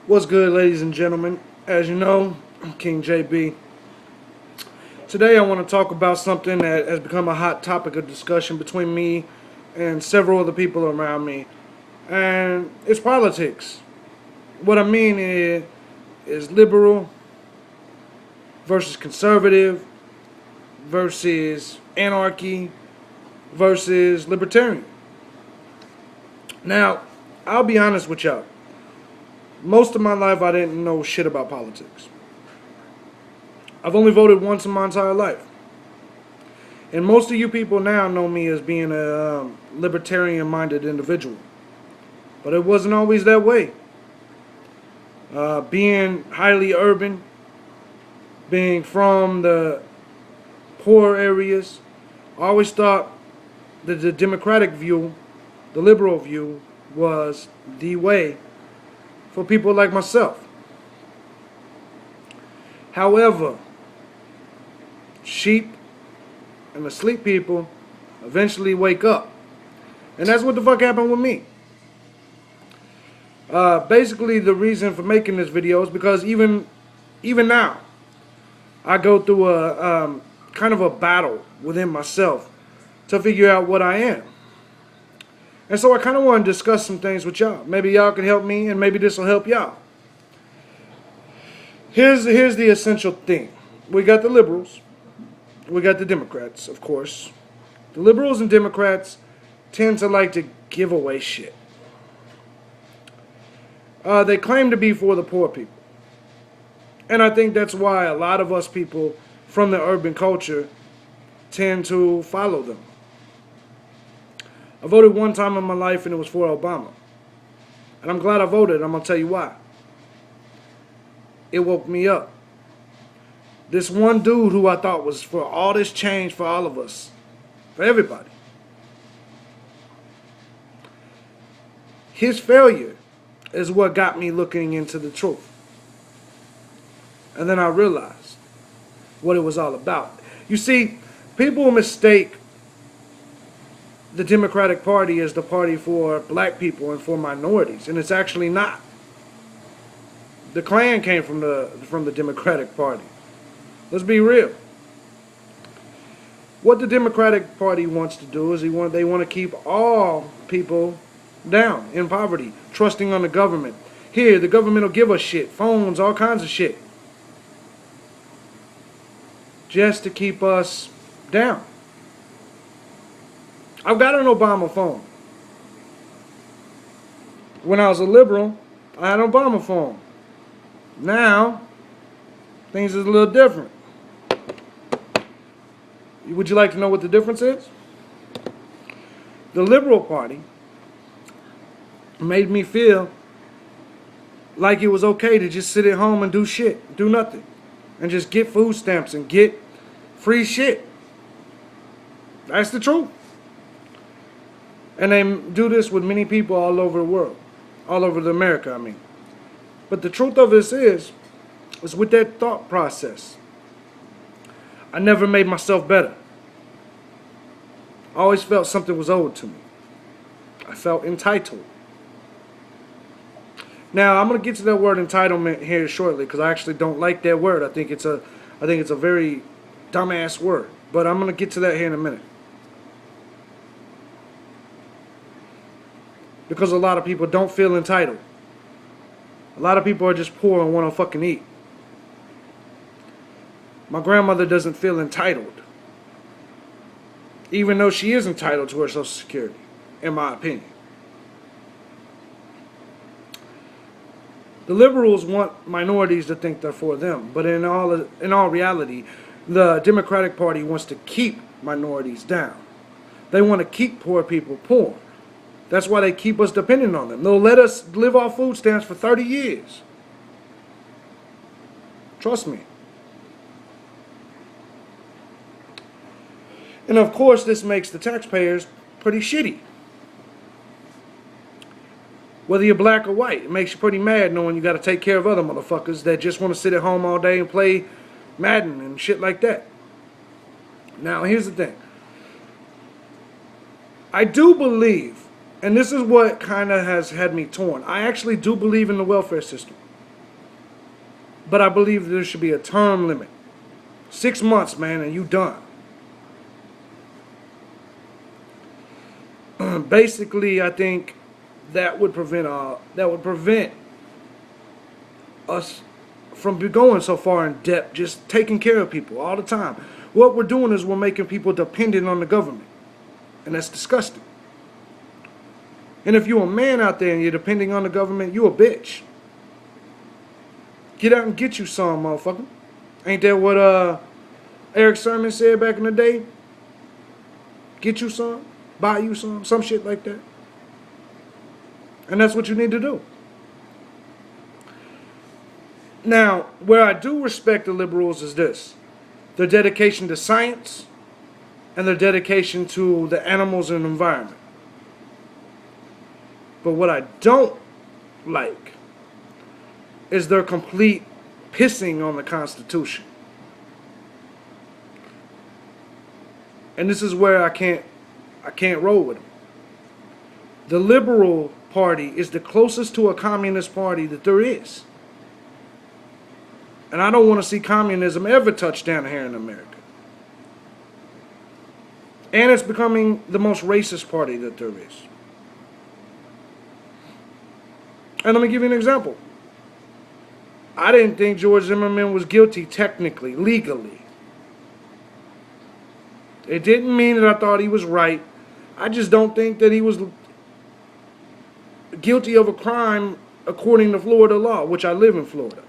What's good, ladies and gentlemen? As you know, I'm King JB. Today I want to talk about something that has become a hot topic of discussion between me and several other people around me. And it's politics. What I mean is liberal versus conservative versus anarchy versus libertarian. Now, I'll be honest with y'all. Most of my life, I didn't know shit about politics. I've only voted once in my entire life. And most of you people now know me as being a libertarian-minded individual. But it wasn't always that way. Being highly urban, being from the poor areas, I always thought that the democratic view, the liberal view, was the way for people like myself. However, sheep and asleep people eventually wake up. And that's what the fuck happened with me. Basically, the reason for making this video is because even now, I go through a kind of a battle within myself to figure out what I am. And so I kind of want to discuss some things with y'all. Maybe y'all can help me, and maybe this will help y'all. Here's the essential thing. We got the liberals. We got the Democrats, of course. The liberals and Democrats tend to like to give away shit. They claim to be for the poor people. And I think that's why a lot of us people from the urban culture tend to follow them. I voted one time in my life and it was for Obama. And I'm glad I voted. I'm going to tell you why. It woke me up. This one dude who I thought was for all this change for all of us, for everybody. His failure is what got me looking into the truth. And then I realized what it was all about. You see, people mistake the Democratic Party as the party for black people and for minorities, and it's actually not. The Klan came from the Democratic Party. Let's be real. What the Democratic Party wants to do is they want to keep all people down in poverty, trusting on the government. Here, the government will give us shit, phones, all kinds of shit, just to keep us down. I've got an Obama phone. When I was a liberal, I had an Obama phone. Now, things is a little different. Would you like to know what the difference is? The Liberal Party made me feel like it was okay to just sit at home and do shit, do nothing, and just get food stamps and get free shit. That's the truth. And they do this with many people all over the world. All over America, I mean. But the truth of this is with that thought process, I never made myself better. I always felt something was owed to me. I felt entitled. Now, I'm going to get to that word entitlement here shortly because I actually don't like that word. I think it's a very dumbass word. But I'm going to get to that here in a minute. Because a lot of people don't feel entitled. A lot of people are just poor and want to fucking eat. My grandmother doesn't feel entitled. Even though she is entitled to her Social Security, in my opinion. The liberals want minorities to think they're for them. But in all reality, the Democratic Party wants to keep minorities down. They want to keep poor people poor. That's why they keep us dependent on them. They'll let us live off food stamps for 30 years. Trust me. And of course, this makes the taxpayers pretty shitty. Whether you're black or white, it makes you pretty mad knowing you got to take care of other motherfuckers that just want to sit at home all day and play Madden and shit like that. Now, here's the thing. I do believe, and this is what kind of has had me torn, I actually do believe in the welfare system. But I believe there should be a term limit. 6 months, man, and you done. Basically, I think that would prevent us from going so far in depth, just taking care of people all the time. What we're doing is we're making people dependent on the government, and that's disgusting. And if you're a man out there and you're depending on the government, you a bitch. Get out and get you some, motherfucker. Ain't that what Eric Sermon said back in the day? Get you some, buy you some shit like that. And that's what you need to do. Now, where I do respect the liberals is this: their dedication to science and their dedication to the animals and environment. But what I don't like is their complete pissing on the Constitution. And this is where I can't roll with them. The Liberal Party is the closest to a communist party that there is. And I don't want to see communism ever touch down here in America. And it's becoming the most racist party that there is. And let me give you an example. I didn't think George Zimmerman was guilty technically, legally. It didn't mean that I thought he was right. I just don't think that he was guilty of a crime according to Florida law, which I live in Florida.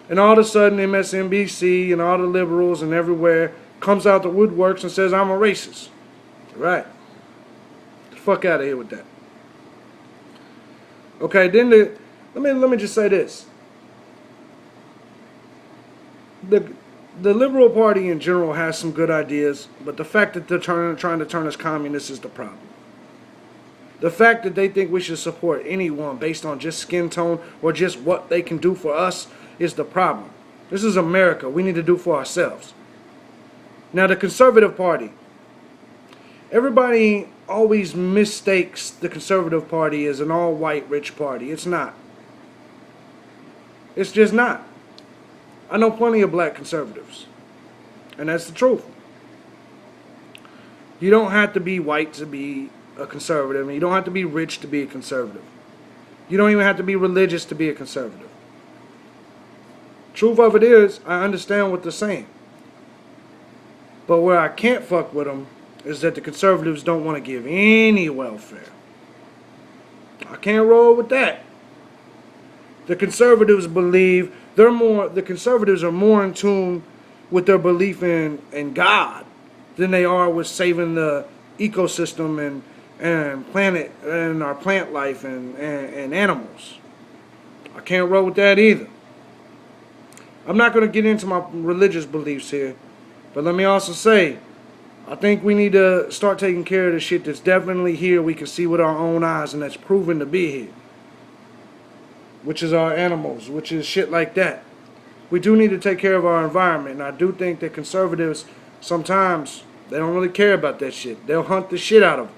And all of a sudden MSNBC and all the liberals and everywhere comes out the woodworks and says I'm a racist. Right. Get the fuck out of here with that. Okay, then let me just say this. The Liberal Party in general has some good ideas, but the fact that they're trying to turn us communists is the problem. The fact that they think we should support anyone based on just skin tone or just what they can do for us is the problem. This is America. We need to do for ourselves. Now, the Conservative Party. Everybody always mistakes the Conservative Party as an all-white rich party. It's not. It's just not. I know plenty of black conservatives. And that's the truth. You don't have to be white to be a conservative. And you don't have to be rich to be a conservative. You don't even have to be religious to be a conservative. Truth of it is, I understand what they're saying. But where I can't fuck with them is that the conservatives don't want to give any welfare. I can't roll with that. The conservatives believe the conservatives are more in tune with their belief in God than they are with saving the ecosystem and planet and our plant life and animals. I can't roll with that either. I'm not going to get into my religious beliefs here, but let me also say, I think we need to start taking care of the shit that's definitely here. We can see with our own eyes, and that's proven to be here. Which is our animals, which is shit like that. We do need to take care of our environment, and I do think that conservatives, sometimes, they don't really care about that shit. They'll hunt the shit out of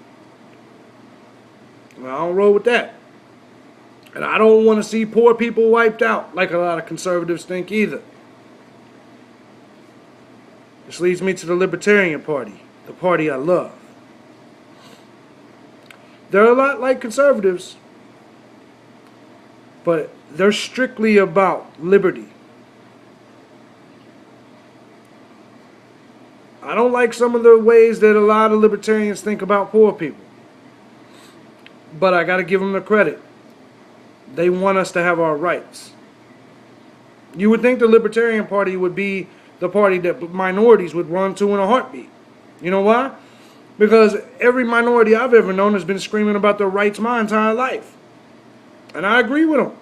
them. I don't roll with that. And I don't want to see poor people wiped out, like a lot of conservatives think either. This leads me to the Libertarian Party, the party I love. They're a lot like conservatives, but they're strictly about liberty. I don't like some of the ways that a lot of libertarians think about poor people. But I got to give them the credit. They want us to have our rights. You would think the Libertarian Party would be the party that minorities would run to in a heartbeat. You know why? Because every minority I've ever known has been screaming about their rights my entire life. And I agree with them.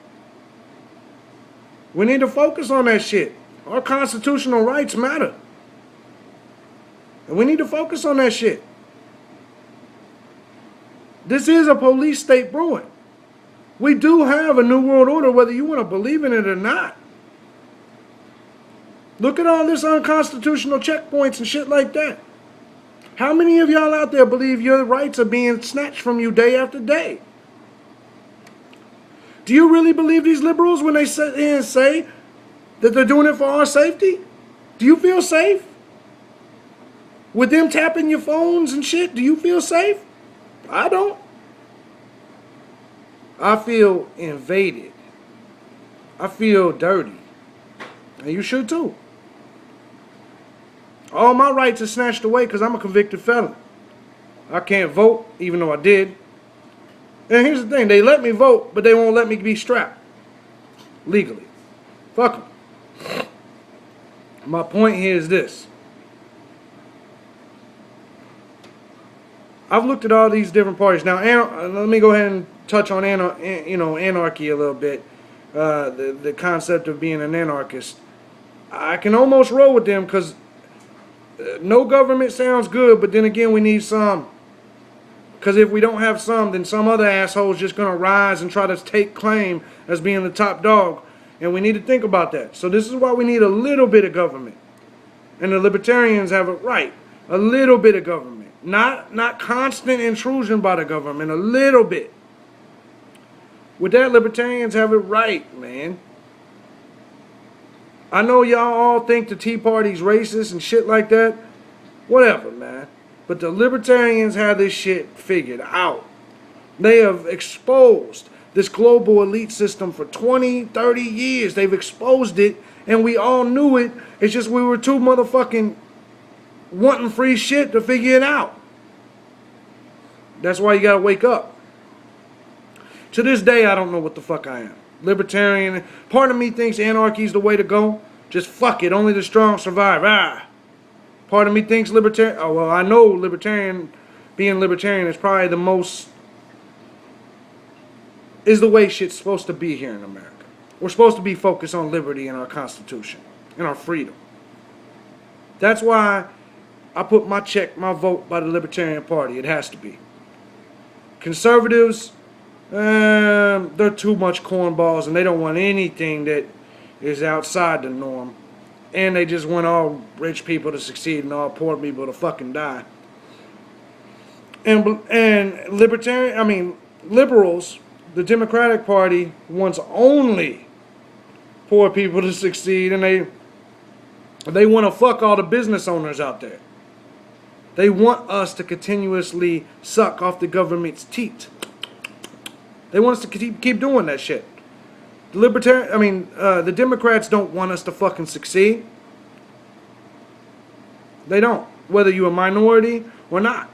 We need to focus on that shit. Our constitutional rights matter. And we need to focus on that shit. This is a police state brewing. We do have a new world order, whether you want to believe in it or not. Look at all this unconstitutional checkpoints and shit like that. How many of y'all out there believe your rights are being snatched from you day after day? Do you really believe these liberals when they sit here and say that they're doing it for our safety? Do you feel safe? With them tapping your phones and shit, do you feel safe? I don't. I feel invaded. I feel dirty. And you should too. All my rights are snatched away because I'm a convicted felon. I can't vote, even though I did. And here's the thing, they let me vote, but they won't let me be strapped. Legally. Fuck them. My point here is this. I've looked at all these different parties. Now, let me go ahead and touch on anarchy a little bit. The concept of being an anarchist. I can almost roll with them because no government sounds good, but then again, we need some. Because if we don't have some, then some other asshole's just going to rise and try to take claim as being the top dog. And we need to think about that. So this is why we need a little bit of government. And the libertarians have it right. A little bit of government. Not constant intrusion by the government. A little bit. With that, libertarians have it right, man. I know y'all all think the Tea Party's racist and shit like that. Whatever, man. But the libertarians have this shit figured out. They have exposed this global elite system for 20, 30 years. They've exposed it, and we all knew it. It's just we were too motherfucking wanting free shit to figure it out. That's why you gotta wake up. To this day, I don't know what the fuck I am. Libertarian. Part of me thinks anarchy is the way to go. Just fuck it. Only the strong survive. Part of me thinks libertarian. Oh, well, I know libertarian, being libertarian is probably the most, is the way shit's supposed to be here in America. We're supposed to be focused on liberty and our Constitution and our freedom. That's why I put my vote by the Libertarian Party. It has to be. Conservatives, they're too much cornballs and they don't want anything that is outside the norm. And they just want all rich people to succeed and all poor people to fucking die. And liberals, the Democratic Party wants only poor people to succeed, and they want to fuck all the business owners out there. They want us to continuously suck off the government's teat. They want us to keep doing that shit. The Democrats don't want us to fucking succeed. They don't. Whether you're a minority or not.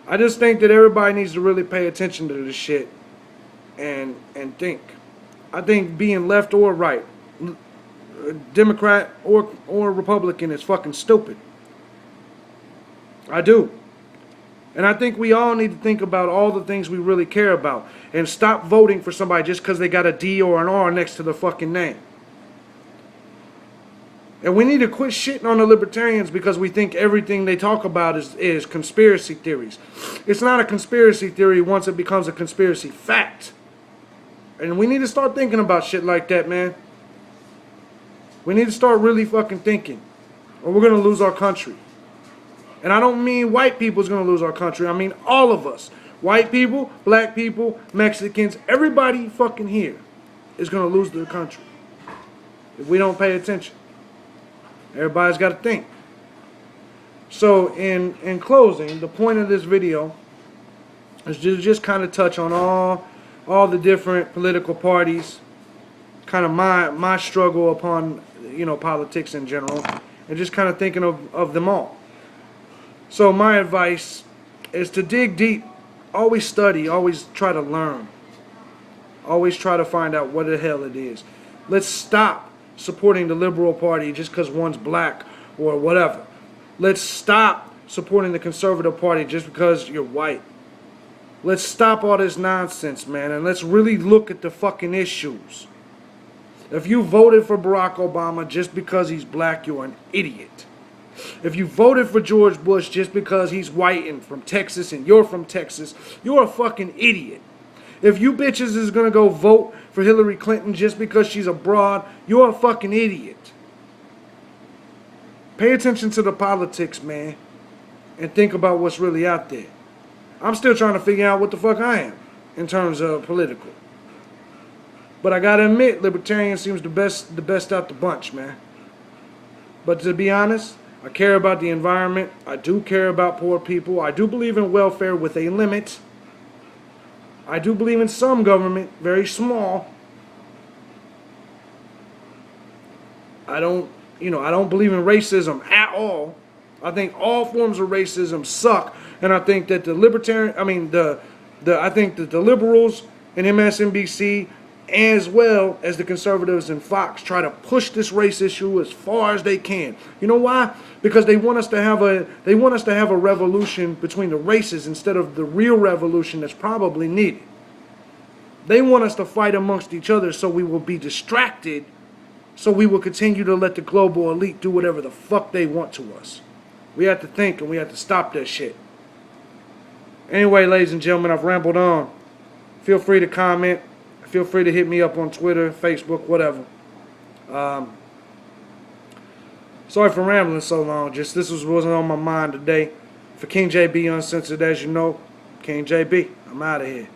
I just think that everybody needs to really pay attention to this shit and think. I think being left or right, Democrat or Republican, is fucking stupid. I do. And I think we all need to think about all the things we really care about and stop voting for somebody just because they got a D or an R next to their fucking name. And we need to quit shitting on the libertarians because we think everything they talk about is conspiracy theories. It's not a conspiracy theory once it becomes a conspiracy fact. And we need to start thinking about shit like that, man. We need to start really fucking thinking, or we're going to lose our country. And I don't mean white people's going to lose our country. I mean all of us. White people, black people, Mexicans, everybody fucking here is going to lose their country if we don't pay attention. Everybody's got to think. So in closing, the point of this video is to just kind of touch on all the different political parties, kind of my struggle upon, politics in general, and just kind of thinking of them all. So my advice is to dig deep, always study, always try to learn, always try to find out what the hell it is. Let's stop supporting the liberal party just because one's black or whatever. Let's stop supporting the conservative party just because you're white. Let's stop all this nonsense, man, and let's really look at the fucking issues. If you voted for Barack Obama just because he's black, you're an idiot. If you voted for George Bush just because he's white and from Texas and you're from Texas, you're a fucking idiot. If you bitches is gonna go vote for Hillary Clinton just because she's a broad, you're a fucking idiot. Pay attention to the politics, man, and think about what's really out there. I'm still trying to figure out what the fuck I am. in terms of political. But I gotta admit, Libertarian seems the best out the bunch, man. But to be honest, I care about the environment. I do care about poor people. I do believe in welfare with a limit. I do believe in some government, very small. I don't believe in racism at all. I think all forms of racism suck, and I think that the the liberals and MSNBC, as well as the conservatives and Fox, try to push this race issue as far as they can. You know why? Because they want us to have a revolution between the races instead of the real revolution that's probably needed. They want us to fight amongst each other so we will be distracted, so we will continue to let the global elite do whatever the fuck they want to us. We have to think and we have to stop that shit. Anyway, ladies and gentlemen, I've rambled on. Feel free to comment. Feel free to hit me up on Twitter, Facebook, whatever. Sorry for rambling so long. Just this wasn't on my mind today. For King JB Uncensored, as you know, King JB, I'm out of here.